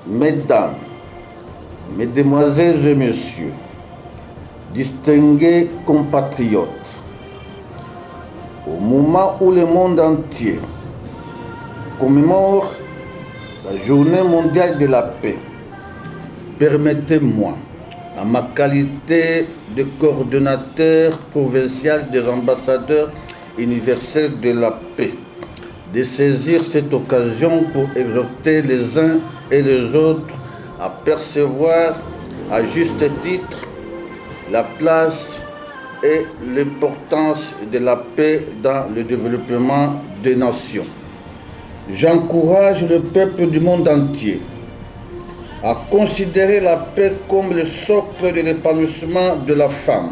Mesdames, Mesdemoiselles et Messieurs, distingués compatriotes, au moment où le monde entier commémore la Journée mondiale de la paix, permettez-moi, en ma qualité de coordonnateur provincial des ambassadeurs universels de la paix, de saisir cette occasion pour exhorter les uns et les autres à percevoir à juste titre la place et l'importance de la paix dans le développement des nations. J'encourage le peuple du monde entier à considérer la paix comme le socle de l'épanouissement de la femme,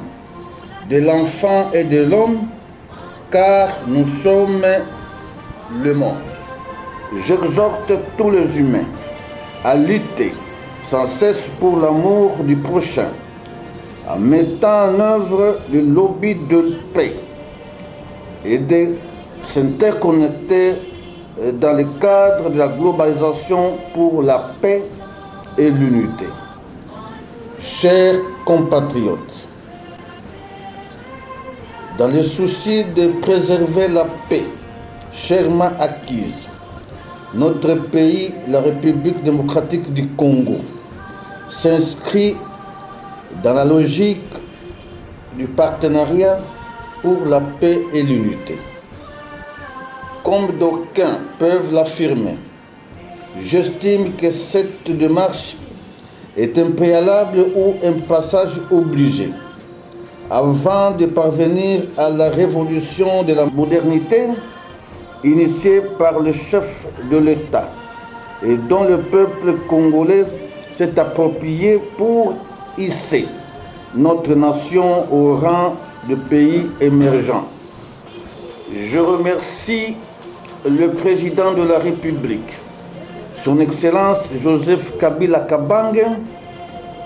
de l'enfant et de l'homme, car nous sommes le monde. J'exhorte tous les humains à lutter sans cesse pour l'amour du prochain, en mettant en œuvre le lobby de paix et de s'interconnecter dans le cadre de la globalisation pour la paix et l'unité. Chers compatriotes, dans le souci de préserver la paix chèrement acquise, notre pays, la République démocratique du Congo, s'inscrit dans la logique du partenariat pour la paix et l'unité. Comme d'aucuns peuvent l'affirmer, j'estime que cette démarche est un préalable ou un passage obligé avant de parvenir à la révolution de la modernité initiée par le chef de l'État et dont le peuple congolais s'est approprié pour hisser notre nation au rang de pays émergent. Je remercie le président de la République, son Excellence Joseph Kabila Kabange,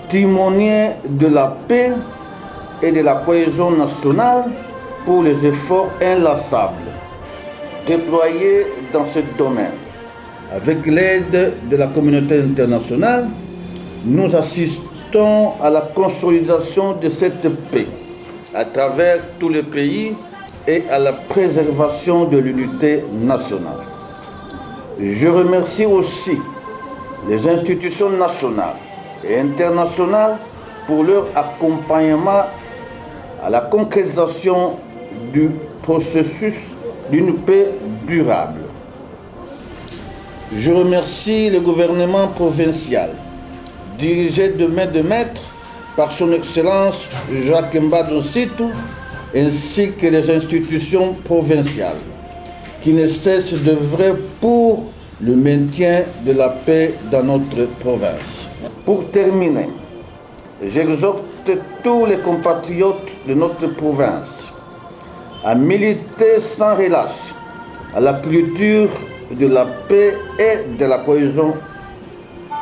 timonier de la paix et de la cohésion nationale, pour les efforts inlassables déployés dans ce domaine. Avec l'aide de la communauté internationale, nous assistons à la consolidation de cette paix à travers tous les pays et à la préservation de l'unité nationale. Je remercie aussi les institutions nationales et internationales pour leur accompagnement à la concrétisation du processus d'une paix durable. Je remercie le gouvernement provincial, dirigé de main de maître par son Excellence Jacques Mbadou Sitou, ainsi que les institutions provinciales, qui ne cessent d'œuvrer pour le maintien de la paix dans notre province. Pour terminer, j'exhorte tous les compatriotes de notre province à militer sans relâche à la culture de la paix et de la cohésion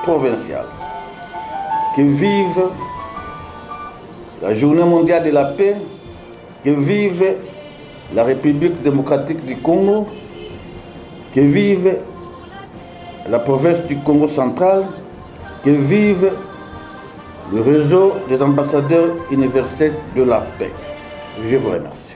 provinciale. Que vive la Journée mondiale de la paix, que vive la République démocratique du Congo, que vive la province du Congo central, que vive le réseau des ambassadeurs universels de la paix. Je vous remercie.